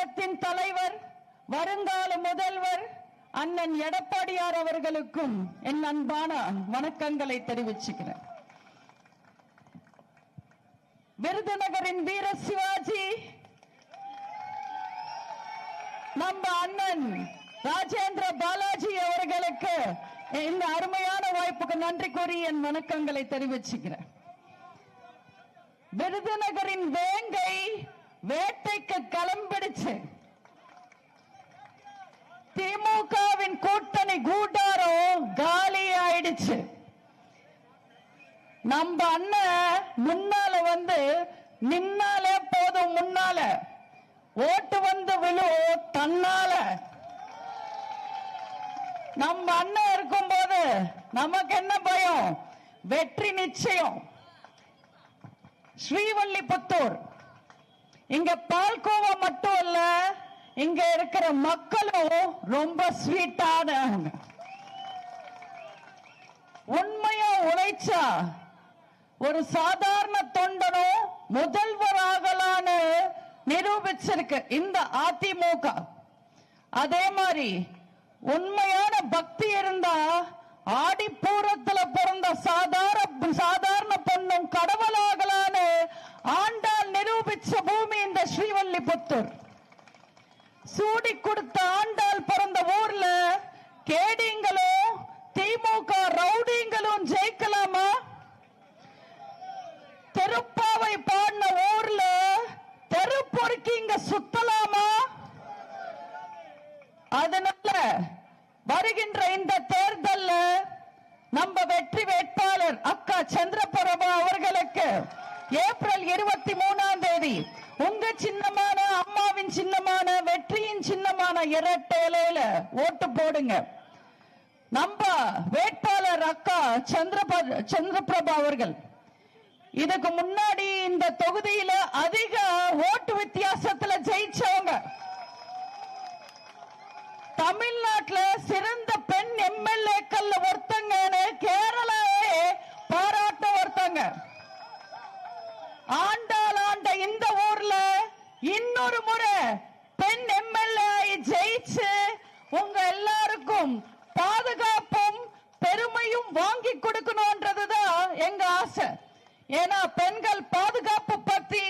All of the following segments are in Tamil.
கழகத்தின் தலைவர் வருங்கால முதல்வர் அண்ணன் எடப்பாடியார் அவர்களுக்கும் என் அன்பான வணக்கங்களை தெரிவிச்சுக்கிறேன். விருதுநகரின் வீர சிவாஜி நம்ம அண்ணன் ராஜேந்திர பாலாஜி அவர்களுக்கு இந்த அருமையான வாய்ப்புக்கு நன்றி கூறி என் வணக்கங்களை தெரிவிச்சுக்கிறேன். விருதுநகரின் வேங்கை வேட்டைக்கு களம்பிடிச்சு திமுகவின் கூட்டணி கூட்டாரம் காலி ஆயிடுச்சு. நம்ம அண்ணன் முன்னால வந்து நின்னாலே போதும், முன்னால ஓட்டு வந்து விழும் தன்னால. நம்ம அண்ணன் இருக்கும் போது நமக்கு என்ன பயம்? வெற்றி நிச்சயம். ஸ்ரீவல்லிபுத்தூர் இங்க பால்கோவா மட்டும் இல்ல, இங்க இருக்கிற மக்களும் ரொம்ப ஸ்வீட்டானவங்க. உண்மையா உழைச்சா ஒரு சாதாரண தொண்டனும் முதல்வராகலான்னு நிரூபிச்சிருக்கு இந்த அதிமுக. அதே மாதிரி உண்மையான பக்தி இருந்தா ஆடிப்பூரத்துல பிறந்த சாதாரண பொண்ணும் கடவுளாகலான்னு ஆண்டாள் நிரூபிச்ச பூமி இந்த ஸ்ரீவல்லிபுத்தூர். சூடி கொடுத்த ஆண்டாள் பிறந்த ஊர்ல கேடிங்களும் திமுக ரவுடிங்களும் ஜெயிக்கலாமா? திருப்பாவை பாடின ஊர்ல தெரு பொறுக்கி இங்க சுத்தலாமா? அதனால வருகின்ற இந்த தேர்தல்ல நம்ம வெற்றி வேட்பாளர் அக்கா சந்திரபிரபா அவர்களுக்கு ஏப்ரல் 23ஆம் தேதி உங்க சின்னமான அம்மாவின் சின்னமான வெற்றியின் சின்னமான இரட்டை இலையில ஓட்டு போடுங்க. நம்ம வேட்பாளர் அக்கா சந்திரபிரபா அவர்கள் இதுக்கு முன்னாடி இந்த தொகுதியில அதிக ஓட்டு வித்தியாசத்துல ஜெயிச்சவங்க. தமிழ்நாட்டுல சிறந்த பெண் எம்எல்ஏக்கள் ஒருத்தங்க, கேரளாவே பாராட்ட ஒருத்தங்க. ஆண்டாள் ஆண்ட இந்த ஊர்ல இன்னொரு முறை பெண் எம்எல்ஏ ஜெயிச்சு உங்க எல்லாருக்கும் பாதுகாப்பும் பெருமையும் வாங்கி கொடுக்கணும்ன்றதுதான் எங்க ஆசை. ஏன்னா பெண்கள் பாதுகாப்பு பத்தி,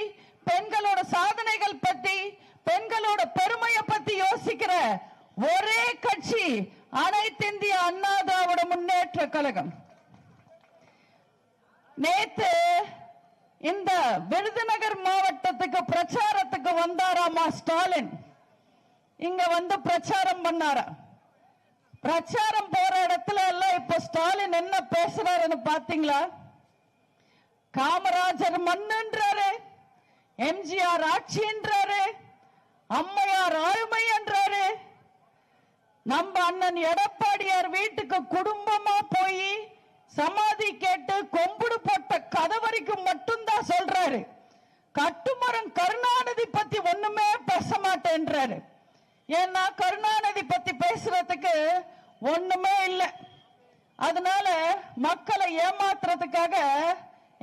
பெண்களோட சாதனைகள் பத்தி, பெண்களோட பெருமையை பத்தி யோசிக்கிற ஒரே கட்சி அனைத்து இந்திய அண்ணா திராவிட முன்னேற்ற கழகம். நேத்து இந்த விருதுநகர் மாவட்டத்துக்கு பிரச்சாரத்துக்கு வந்தாராமா ஸ்டாலின். இங்க வந்து பிரச்சாரம் பண்ணாரா? பிரச்சாரம் போற இடத்துல எல்லாம் இப்ப ஸ்டாலின் என்ன பேசுறாருன்னு பாத்தீங்களா? காமராஜர் மண்ணுன்றாரு, எம்ஜிஆர் ஆட்சின்றாரு, அம்மையார் ஆளுமை என்றாரு. நம்ம அண்ணன் எடப்பாடியார் வீட்டுக்கு குடும்பமா போய் சமாதி கேட்டு கொம்புடு போட்ட கதை வரைக்கும் மட்டும்தான் சொல்றாரு. கட்டுமரம் கருணாநிதி பத்தி ஒண்ணுமே பேச மாட்டேன்றாரு. ஏன்னா கருணாநிதி பத்தி பேசுறதுக்கு ஒண்ணுமே இல்லை. அதனால மக்களை ஏமாத்துறதுக்காக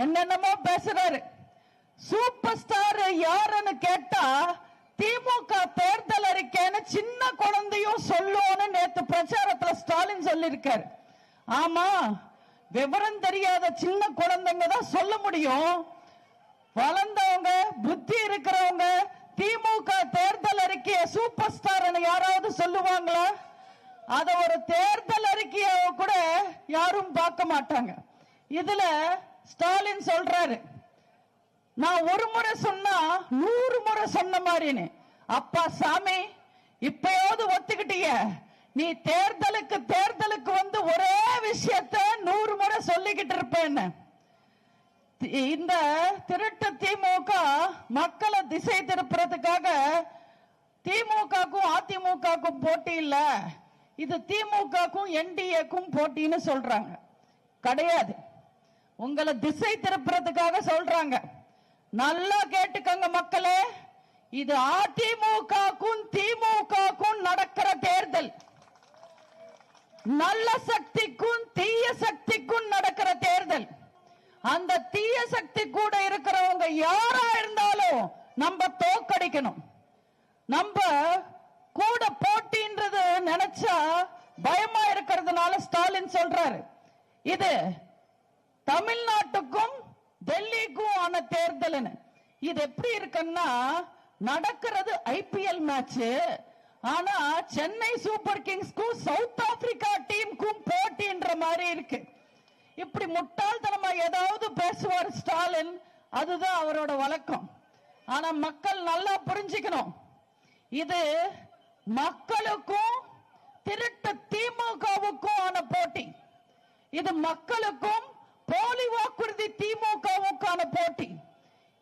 என்னென்னமோ பேசுறாரு. சூப்பர் ஸ்டார் யாருன்னு கேட்டா திமுக தேர்தல் அறிக்கைன்னு சின்ன குழந்தையும் சொல்லுவோன்னு நேத்து பிரச்சாரத்துல ஸ்டாலின் சொல்லிருக்காரு. ஆமா, விவரம் தெரியாத சின்ன குழந்தைங்க தான் சொல்ல முடியும். வளர்ந்தவங்க புத்தி இருக்கிறவங்க திமுக தேர்தல் அறிக்கைய சூப்பர் ஸ்டார் யாராவது சொல்லுவாங்களா? அத ஒரு தேர்தல் அறிக்கைய கூட யாரும் பார்க்க மாட்டாங்க. இதுல ஸ்டாலின் சொல்றாரு, நான் ஒரு முறை சொன்னா 100 முறை சொன்ன மாதிரின்னு. அப்பா சாமி, இப்பயாவது ஒத்துக்கிட்டீங்க. நீ தேர்தலுக்கு வந்து ஒரே விஷயத்த 100 முறை சொல்லிக்கிட்டு இருப்பேன்னு. இந்த திருட்டு திமுக மக்களை திசை திருப்புறதுக்காக திமுகக்கும் அதிமுகக்கும் போட்டி இல்ல, இது திமுகக்கும் என்டிஏக்கும் போட்டின்னு சொல்றாங்க. கிடையாது, உங்களை திசை திருப்புறதுக்காக சொல்றாங்க. நல்லா கேட்டுக்கங்க மக்களே, இது அதிமுகக்கும் திமுகக்கும் நடக்கிற தேர்தல். நல்ல சக்திக்கும் தீய சக்திக்கும் நடக்கிற தேர்தல். அந்த தீய சக்தி கூட இருக்கிறவங்க யாரா இருந்தாலும் நம்ம தோக்கடிக்கணும். நம்ம கூட போட்டின்றது நினைச்சா பயமா இருக்கிறதுனால ஸ்டாலின் சொல்றாரு. இது தமிழ்நாட்டுக்கும் டெல்லிக்கும் ஆன தேர்தல். இது எப்படி இருக்குன்னா, நடக்கிறது ஐபிஎல் மேட்ச், ஆனா சென்னை சூப்பர் கிங்ஸ்க்கும் சவுத் ஆப்பிரிக்கா டீமுக்கும் போட்டின்ற மாதிரி இருக்கு. இப்படி முட்டாள்தனமா ஏதாவது பேசுவார் ஸ்டாலின், அதுதான் அவரோட வழக்கம். ஆனா மக்கள் நல்லா புரிஞ்சுக்கணும், இது மக்களுக்கும் திருட்டு திமுகவுக்கும் ஆன போட்டி. இது மக்களுக்கும் போலி வாக்குறுதி திமுகவுக்கான போட்டி.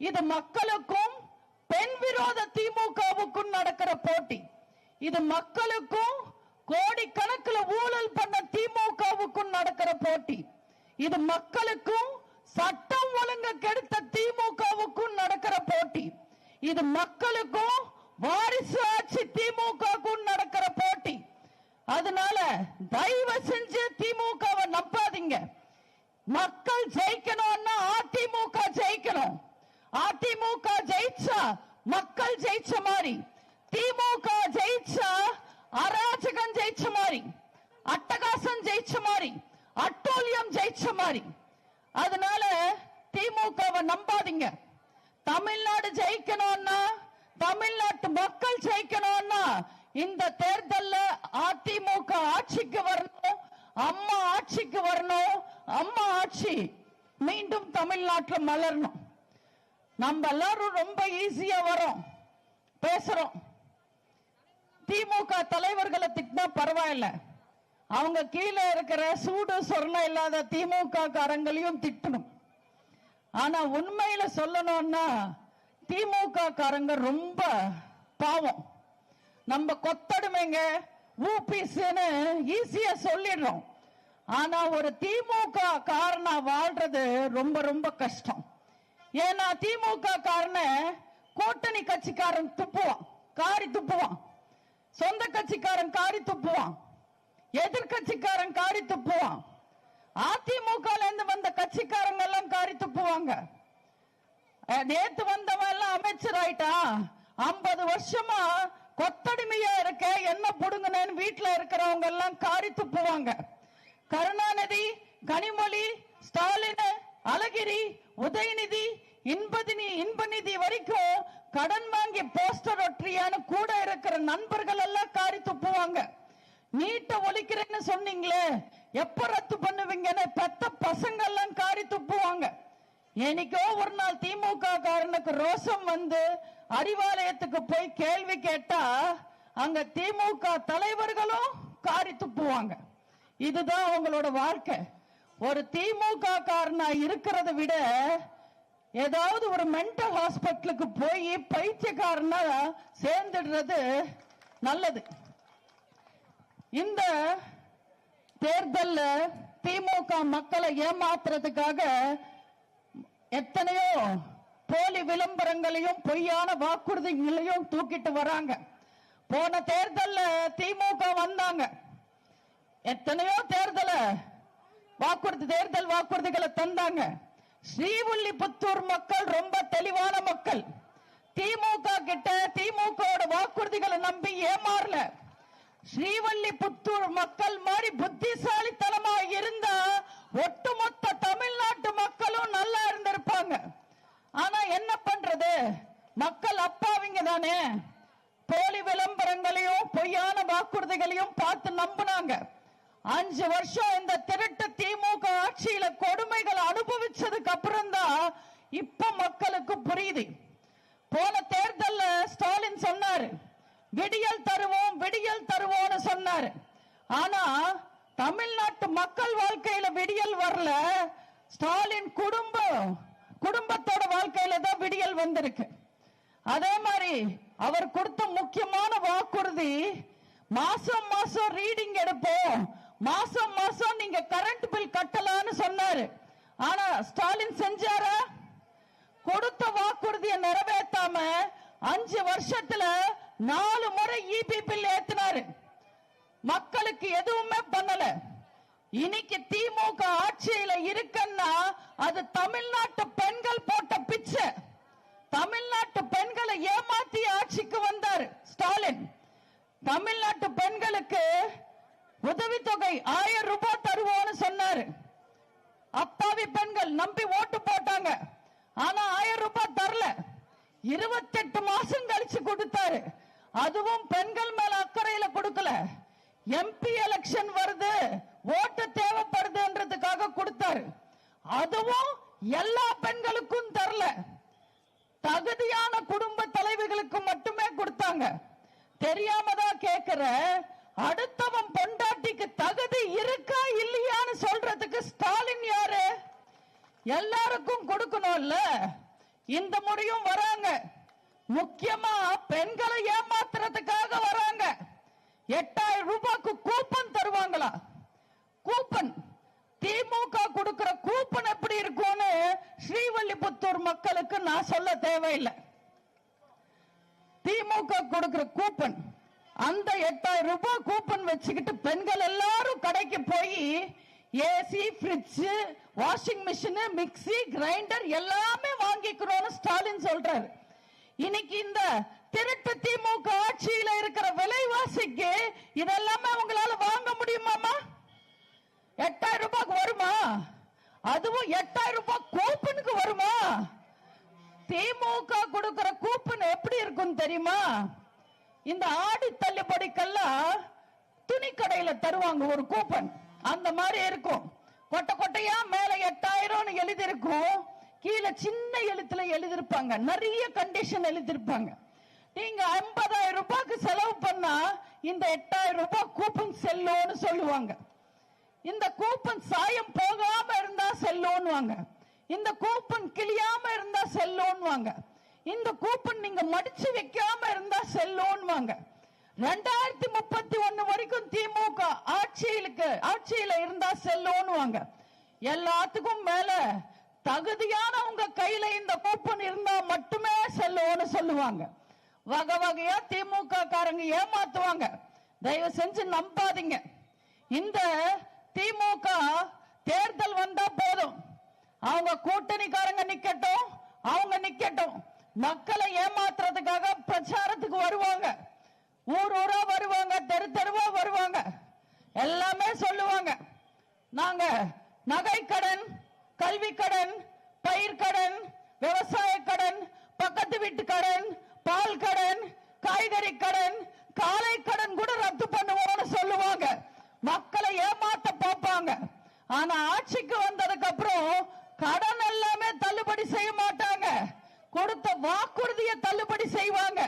இது மக்களுக்கும் பெண் விரோத திமுகவுக்கும் நடக்கிற போட்டி. இது மக்களுக்கும் கோடிக்கணக்கில் ஊழல் பண்ண திமுகவுக்கும் நடக்கிற போட்டி. இது மக்களுக்கும் சட்டம் ஒழுங்கு கெடுத்த திமுகவுக்கும் நடக்கிற போட்டி. இது மக்களுக்கும் வாரிசு ஆட்சி திமுகவுக்கும் நடக்கிற போட்டி. அதனால தயவு செஞ்சு திமுகவை நம்பாதீங்க. மக்கள் ஜெயிக்கணும்னா அதிமுக ஜெயிக்கணும். அதிமுக ஜெயிச்சா மக்கள் ஜெயிச்ச மாதிரி, திமுக ஜெயிச்சா அராஜகம் ஜெயிச்ச மாதிரி, அட்டகாசம் ஜெயிச்ச மாதிரி, அட்டூழியம் ஜெயிச்ச மாதிரி. அதனால திமுகவை நம்பாதீங்க. தமிழ்நாடு ஜெயிக்கணும்னா, தமிழ்நாட்டு மக்கள் ஜெயிக்கணும்னா இந்த தேர்தல்ல அதிமுக ஆட்சிக்கு வரணும், அம்மா ஆட்சிக்கு வரணும். அம்மா ஆட்சி மீண்டும் தமிழ்நாட்டில் மலரணும். நம்ம எல்லாரும் ரொம்ப ஈஸியா வரோம், பேசுறோம். திமுக தலைவர்களை திட்டினா பரவாயில்ல, அவங்க கீழே இருக்கிற சூடு சொர்ணம் இல்லாத திமுக காரங்களையும் திட்டணும். ஆனா உண்மையில சொல்லணும்னா திமுக காரங்க ரொம்ப பாவம். நம்ம கொத்தடுமைங்க, ஊபிஸ்ன்னு ஈஸியா சொல்லிடுறோம். ஆனா ஒரு திமுக காரனா வாழ்றது ரொம்ப ரொம்ப கஷ்டம். ஏன்னா திமுக காரன கூட்டணி கட்சிக்காரன் துப்புவான், காரி துப்புவான். சொந்த கட்சிக்காரன் காரி துப்புவான், எதிர்கட்சிக்காரன் காரி துப்புவான். அதிமுக இருந்து வந்த கட்சிக்காரங்க எல்லாம் காரி துப்புவாங்க. நேத்து வந்தவன் எல்லாம் அமைச்சர் ஆயிட்டா, 50 வருஷமா கொத்தடிமையா இருக்க என்ன புடுங்கன்னு வீட்டுல இருக்கிறவங்க எல்லாம் காரி துப்புவாங்க. கருணாநிதி, கனிமொழி, ஸ்டாலின், அழகிரி, உதயநிதி, இன்பநிதி வரைக்கும் கடன் வாங்கி போஸ்டர் ஒற்றியான்னு கூட இருக்கிற நண்பர்கள் எல்லாம் காரி துப்புவாங்க. நீட்ட ஒழிக்கிறேன்னு சொன்னீங்களே, எப்ப ரத்து பண்ணுவீங்கன்னு பெத்த பசங்க எல்லாம் காரி துப்புவாங்க. என்னைக்கோ ஒரு நாள் திமுக காரனுக்கு ரோஷம் வந்து அறிவாலயத்துக்கு போய் கேள்வி கேட்டா அங்க திமுக தலைவர்களும் காரி துப்புவாங்க. இதுதான் அவங்களோட வாழ்க்கை. ஒரு திமுக காரனா இருக்கிறத விட ஏதாவது ஒரு மென்டல் ஹாஸ்பிட்டலுக்கு போய் பைத்தியக்காரனா சேர்ந்துடுறது நல்லது. இந்த தேர்தல்ல திமுக மக்களை ஏமாத்துறதுக்காக எத்தனையோ போலி விளம்பரங்களையும் பொய்யான வாக்குறுதிகளையும் தூக்கிட்டு வராங்க. போன தேர்தல்ல திமுக வந்தாங்க, எத்தனையோ தேர்தல் வாக்குறுதிகளை தந்தாங்க. ஸ்ரீவில்லிபுத்தூர் மக்கள் ரொம்ப தெளிவான மக்கள். திமுக கிட்ட திமுக வாக்குறுதிகளை நம்பி ஏமாறல. ஸ்ரீவில்லிபுத்தூர் மக்கள் மாதிரி புத்திசாலித்தனமா இருந்தா ஒட்டுமொத்த தமிழ்நாட்டு மக்களும் நல்லா இருந்திருப்பாங்க. ஆனா என்ன பண்றது, மக்கள் அப்பாவிங்க தானே. போலி விளம்பரங்களையும் பொய்யான வாக்குறுதிகளையும் பார்த்து நம்பினாங்க. 5 வருஷம் இந்த திருட்டு திமுக ஆட்சியில கொடுமைகள் அனுபவிச்சதுக்கு அப்புறம் தான் இப்ப மக்களுக்கு புரியுது. போன தேர்தல்ல ஸ்டாலின் சொன்னாரு, விடியல் தருவோம்னு சொன்னாரு. ஆனா தமிழ்நாட்டு மக்கள் வாழ்க்கையில விடியல் வரல. ஸ்டாலின் குடும்பத்தோட வாழ்க்கையில தான் விடியல் வந்திருக்கு. அதே மாதிரி அவர் கொடுத்த முக்கியமான வாக்குறுதி, மாசம் மாசம் ரீடிங் எடுப்போம், மாசம் மாசம் நீங்க கரண்ட் பில் கட்டலாம்னு சொன்னாரு. ஆனா ஸ்டாலின் செஞ்சாரா? கொடுத்த வாக்குறுதியை நிறைவேற்றாம 5 வருஷத்துல 4 முறை இபி பில் ஏத்தினாரு. மக்களுக்கு எதுவுமே பண்ணல. இன்னைக்கு திமுக ஆட்சியில இருக்குன்னா அது தமிழ்நாட்டு பெண்கள் போட்ட பிச்சை. தமிழ்நாட்டு பெண்களை ஏமாத்தி ஆட்சிக்கு வந்தாரு. ஸ்டாலின் தமிழ்நாட்டு பெண்களுக்கு உதவித்தொகை 1000 ரூபாய் தருவோம்னு சொன்னாரு. அப்பாவி பெண்கள் நம்பி ஓட்டு போட்டாங்க. ஆனா 1000 ரூபாய் தரல. 28 மாசம் கழிச்சு கொடுத்தாரு. அதுவும் பெண்கள் மேல அக்கறையில கொடுக்கல. எம்பி எலெக்ஷன் வருது, ஓட்டு தேவைப்படுதுன்றதுக்காக கொடுத்தாரு. அதுவும் எல்லா பெண்களுக்கும் தரல. தகுதியான குடும்ப தலைவிகளுக்கு மட்டுமே கொடுத்தாங்க. தெரியாம தான் கேக்குற, அடுத்தவன் பொண்டாட்டிக்கு தகுதி இருக்கா இல்லையான்னு சொல்றதுக்கு ஸ்டாலின் யாரு? எல்லாருக்கும் கொடுக்கணும்ல. இந்த முறையும் வராங்க. முக்கியமா பெண்களை ஏமாத்துறதுக்காக வராங்க. 8000 ரூபாய்க்கு கூப்பன் தருவாங்களா? கூப்பன் திமுக கொடுக்கிற கூப்பன் எப்படி இருக்கும்னு ஸ்ரீவல்லிபுத்தூர் மக்களுக்கு நான் சொல்ல தேவையில்லை. திமுக கொடுக்கிற கூப்பன், அந்த 8000 ரூபாய் கூப்பன் வச்சுக்கிட்டு பெண்கள் எல்லாரும் கடைக்கு போய் AC, fridge, washing machine, mixie, grinder எல்லாமே வாங்கிக்கணும்னு ஸ்டாலின் சொல்றாரு. இன்னைக்கு இந்த திருட்டு திமுக ஆட்சியில இருக்கிற விலைவாசிக்கு இதெல்லாமே உங்களால வாங்க முடியுமாமா? 8000 ரூபாய்க்கு வருமா? அதுவும் 8000 ரூபாய் கூப்பனுக்கு வருமா? திமுக கொடுக்கிற கூப்பன் எப்படி இருக்கும் தெரியுமா? இந்த ஆடி தள்ளுபடிக்கெல்லாம் துணி கடையில தருவாங்க ஒரு கூப்பன், அந்த மாதிரி இருக்கும். கொட்டை கொட்டையா மேல 8000 எழுதி இருக்கும், கீழே சின்ன எழுத்துல எழுதிருப்பாங்க, நிறைய கண்டிஷன் எழுதிருப்பாங்க. நீங்க 50,000 ரூபாய்க்கு செலவு பண்ணா இந்த 8000 ரூபாய் கூப்பன் செல்லும்னு சொல்லுவாங்க. இந்த கூப்பன் சாயம் போகாம இருந்தா செல்லும்னுவாங்க. இந்த கூப்பன் கிளியாம இருந்தா செல்லும்னுவாங்க. இந்த கூப்பன் நீங்க மடிச்சு வைக்காம இருந்தா செல்லும்னுவாங்க. 2031 வரைக்கும் திமுக ஆட்சியில இருந்தா செல்லும்னுவாங்க. எல்லாத்துக்கும் மேல தகுதியான உங்க கையில இந்த கூப்பன் இருந்தா மட்டுமே செல்லும்னு சொல்லுவாங்க. வகை வகையா திமுக காரங்க ஏமாத்துவாங்க. தயவு செஞ்சு நம்பாதீங்க. இந்த திமுக தேர்தல் வந்தா போதும், அவங்க கூட்டணிக்காரங்க நிக்கட்டும், அவங்க நிக்கட்டும், மக்களை ஏமாத்துறதுக்காக பிரச்சாரத்துக்கு வருவாங்க. ஊர் ஊரா வருவாங்க, தெரு தெருவா வருவாங்க. எல்லாமே சொல்லுவாங்க, நாங்க நகை கடன், கல்வி கடன், பயிர் கடன், விவசாய கடன், பக்கத்து வீட்டு கடன், பால் கடன், காய்கறி கடன், காலை கடன் கூட ரத்து பண்ணுவோம்னு சொல்லுவாங்க. மக்களை ஏமாத்த பார்ப்பாங்க. ஆனா ஆட்சிக்கு வந்ததுக்கு அப்புறம் கடன் எல்லாமே தள்ளுபடி செய்ய மாட்டாங்க. கொடுத்த வாக்குறுதியை தள்ளுபடி செய்வாங்க.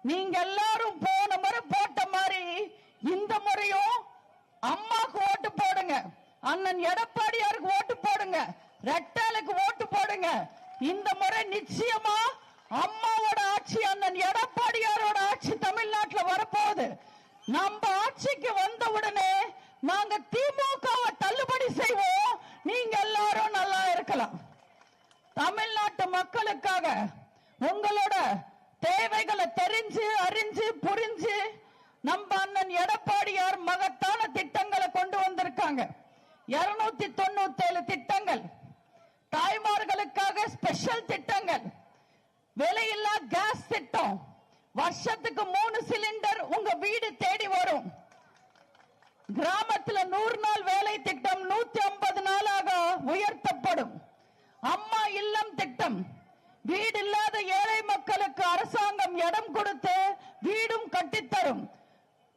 நீங்க எல்லாரும் போன முறை போட்ட மாதிரி இந்த முறையும் அம்மாக்கு ஓட்டு போடுங்க, அண்ணன் எடப்பாடியாருக்கு ஓட்டு போடுங்க, ரெட்டாலுக்கு ஓட்டு போடுங்க. இந்த முறை நிச்சயமா அம்மாவோட ஆட்சி, அண்ணன் எடப்பாடியாரோட ஆட்சி தமிழ்நாட்டில் வரப்போகுது. நம்ம ஆட்சிக்கு வந்த உடனே நாங்க திமுகவை தள்ளுபடி செய்வோம். நீங்க எல்லாரும் நல்லா இருக்கலாம். தமிழ்நாட்டு மக்களுக்காக உங்களோட தேவைகளை தெரிஞ்சு அறிஞ்சு புரிஞ்சு நம்ம அண்ணன் எடப்பாடியார் மகத்தான திட்டங்களை கொண்டு வந்திருக்காங்க. 297 திட்டங்கள், தாய்மார்களுக்காக ஸ்பெஷல் திட்டங்கள், விலையில்லா கேஸ் திட்டம், வருஷத்துக்கு 3 சிலிண்டர் உங்க வீடு தேடி வரும். கிராமத்தில் 100 நாள் வேலை திட்டம் 150 நாளாக உயர்த்தப்படும். அம்மா இல்லம் திட்டம், வீடு இல்லாத ஏழை மக்களுக்கு அரசாங்கம் இடம் கொடுத்து வீடும் கட்டித்தரும்.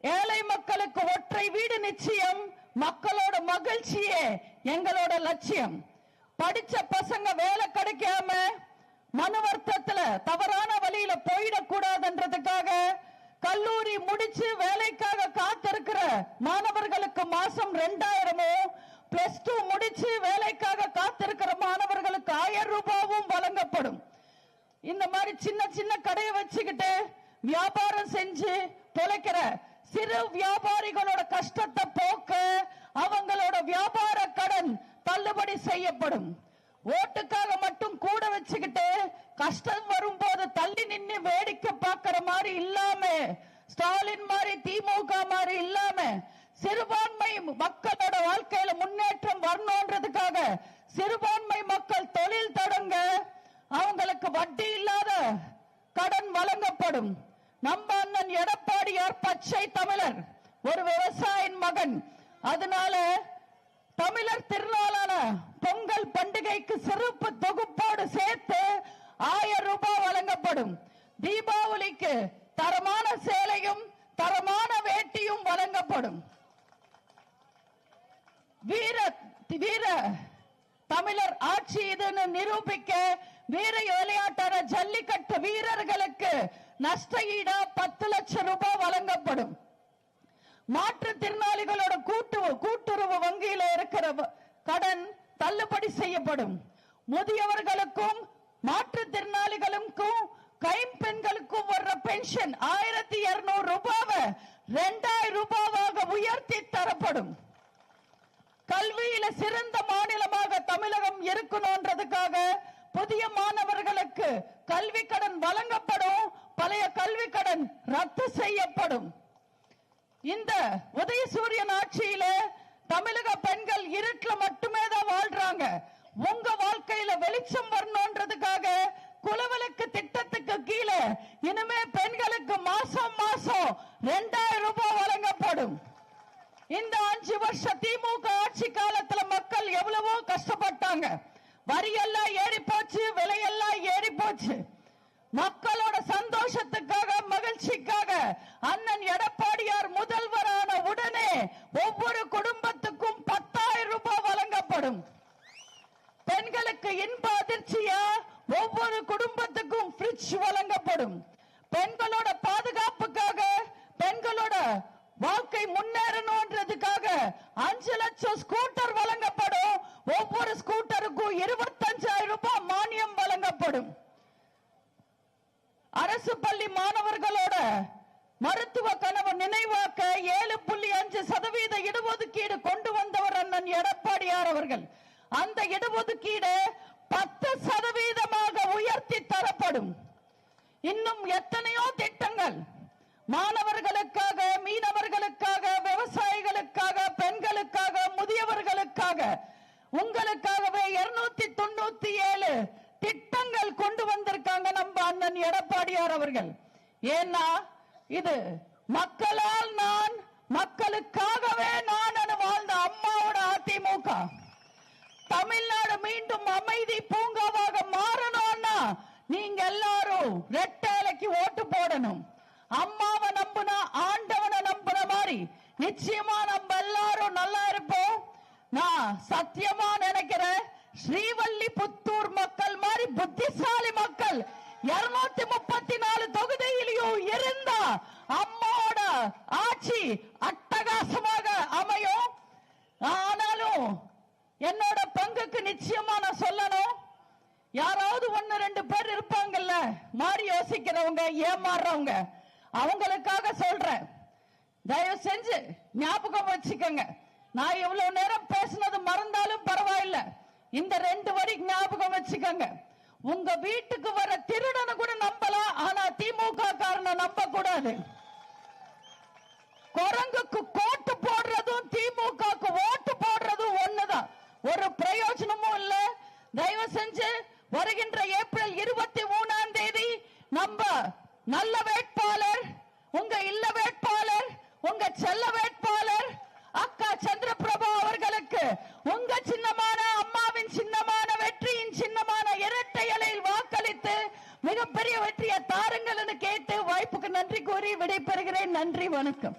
ஏழை மக்களுக்கு ஒற்றை வீடு நிச்சயம். மக்களோட மகிழ்ச்சியே எங்களோட லட்சியம். படிச்ச பசங்க வேலை கிடைக்காம மனுவர்த்தத்துல தவறான வழியில போயிடக்கூடாதுன்றதுக்காக கல்லூரி முடிச்சு வேலைக்காக காத்திருக்கிற மாணவர்களுக்கு மாசம் 2000, +2 முடிச்சு வேலைக்காக காத்திருக்கிற மாணவர்களுக்கு 1000 ரூபாயும் வழங்கப்படும். இந்த மாதிரி சின்ன சின்ன கடையை வச்சுக்கிட்டு வியாபாரம் செஞ்சு தொலைக்கிற சிறு வியாபாரிகளோட கஷ்டத்தை போக்க அவங்களோட வியாபார கடன் தள்ளுபடி செய்யப்படும். ஓட்டுக்காக மட்டும் கூட வச்சுக்கிட்டு கஷ்டம் வரும்போது தள்ளி நின்று வேடிக்கை பார்க்கிற மாதிரி இல்லாம, ஸ்டாலின் மாதிரி திமுக மாதிரி இல்லாம, சிறுபான்மை மக்களோட வாழ்க்கையில முன்னேற்றம் வரணும்ன்றதுக்காக சிறுபான்மை மக்கள் தொழில் தொடங்க அவங்களுக்கு வட்டி இல்லாத கடன் வழங்கப்படும். நம்ம அண்ணன் எடப்பாடியார் பச்சை தமிழர், ஒரு விவசாயின் மகன். அதனால தமிழர் திருநாளான பொங்கல் பண்டிகைக்கு சிறப்பு தொகுப்போடு சேர்த்து 1000 ரூபாய் வழங்கப்படும். தீபாவளிக்கு தரமான சேலையும் தரமான வேட்டியும் வழங்கப்படும். வீர வீர தமிழர் ஆட்சி இதுன்னு நிரூபிக்க வீர விளையாட்டான ஜல்லிக்கட்டு வீரர்களுக்கு நஷ்ட ஈடா 10 லட்சம் ரூபாய் வழங்கப்படும். மாற்றுத்திறனாளிகளோட கூட்டுறவு வங்கியில இருக்கிற கடன் தள்ளுபடி செய்யப்படும். முதியவர்களுக்கும் மாற்றுத்திறனாளிகளுக்கும் கைம்பெண்களுக்கும் வர்ற பென்ஷன் 1200 ரூபாவை 2000 ரூபாவாக உயர்த்தி தரப்படும். கல்வியில சிறந்த மாநிலமாக தமிழகம் இருக்கணும்ன்றதுக்காக புதிய மாணவர்களுக்கு கல்வி கடன் வழங்கப்படும். பழைய கல்வி கடன் ரத்து செய்யப்படும். இந்த உதயசூரியன் ஆட்சியில தமிழக பெண்கள் இருட்டுல மட்டுமே தான் வாழ்றாங்க. உங்க வாழ்க்கையில வெளிச்சம் வரணும்ன்றதுக்காக குலவிளக்கு திட்டத்துக்கு கீழே இனிமே பெண்களுக்கு மாசம் மாசம் 2000 ரூபாய் வழங்கப்படும். இந்த 5 வருஷ திமுக ஆட்சி காலத்துல மக்கள் எவ்வளவோ கஷ்டப்பட்டாங்க. வரியெல்லாம் ஏறி போச்சு, விலையெல்லாம் ஏறி போச்சு. மக்களோட சந்தோஷத்துக்காக மகிழ்ச்சிக்காக அண்ணன் எடப்பாடியார் முதல்வரான உடனே ஒவ்வொரு குடும்பத்துக்கும் 10,000 ரூபாய் வழங்கப்படும். பெண்களுக்கு இன்ப அதிர்ச்சியா ஒவ்வொரு குடும்பத்துக்கும் ஃப்ரிட்ஜ் வழங்கப்படும். பெண்களோட பாதுகாப்புக்காக பெண்களோட வாழ்க்கை முன்னேறணும்ன்றதுக்காக 5 லட்சம் ஸ்கூட்டர் வழங்கப்படும். ஒவ்வொரு ஸ்கூட்டருக்கும் 25,000 ரூபாய் மானியம் வழங்கப்படும். அரசு பள்ளி மாணவர்களோட மருத்துவ கனவு நினைவாக்க 7.5% இடஒதுக்கீடு கொண்டு வந்தவர் அண்ணன் எடப்பாடியார் அவர்கள். அந்த இடஒதுக்கீடு 10% உயர்த்தி தரப்படும். இன்னும் எத்தனையோ திட்டங்கள் மாணவர்களுக்காக, மீனவர்களுக்காக, விவசாயிகளுக்காக, பெண்களுக்காக, முதியவர்களுக்காக, உங்களுக்காகவே 297 திட்டங்கள் கொண்டு வந்திருக்காங்க நம்ம அண்ணன் எடப்பாடியார் அவர்கள். ஏன்னா இது மக்களால் நான், மக்களுக்காகவே நான் வாழ்ந்த அம்மாவோட அதிமுக. தமிழ்நாடு மீண்டும் அமைதி பூங்காவாக மாறணும்னா நீங்க எல்லாரும் ரெட்டேலைக்கு ஓட்டு போடணும். அம்மாவை நம்புனா ஆண்டவனை நம்புற மாதிரி நிச்சயமா நம்ம எல்லாரும் நல்லா இருப்போம். நான் சத்தியமா நினைக்கிறேன், ஸ்ரீவல்லிபுத்தூர் மக்கள் மாதிரி புத்திசாலி மக்கள் 234 தொகுதியிலையும் இருந்தா அம்மாவோட ஆட்சி அட்டகாசமாக அமையும். ஆனாலும் என்னோட பங்குக்கு நிச்சயமா நான் சொல்லணும், யாராவது 1-2 பேர் இருப்பாங்கல்ல மாறி யோசிக்கிறவங்க, ஏமாறுறவங்க, அவங்களுக்காக சொல்றேன். தயவு செஞ்சு ஞாபகம் வச்சுக்கோங்க. நான் இவ்வளவு நேரம் பேசினது மறந்தாலும் பரவாயில்ல, இந்த 2 வரி ஞாபகம் வச்சுக்கோங்க. உங்க வீட்டுக்கு வர திருடனை கூட நம்பலாம், ஆனா திமுக காரனை நம்ப கூடாது. குரங்குக்கு கோட்டு போடுறதும் திமுகக்கு ஓட்டு போடுறதும் ஒண்ணுதான், ஒரு பிரயோஜனமும் இல்ல. தயவு செஞ்சு வருகின்ற ஏப்ரல் 23ஆம் தேதி நம்ம நல்ல வேட்பாளர், உங்க இல்ல வேட்பாளர், உங்க செல்ல வேட்பாளர் அக்கா சந்திரபிரபா அவர்களுக்கு உங்க சின்னமான, அம்மாவின் சின்னமான, வெற்றியின் சின்னமான இரட்டை இலையில் வாக்களித்து மிகப்பெரிய வெற்றியை தாருங்கள் என்று கேட்டு வாய்ப்புக்கு நன்றி கூறி விடைபெறுகிறேன். நன்றி, வணக்கம்.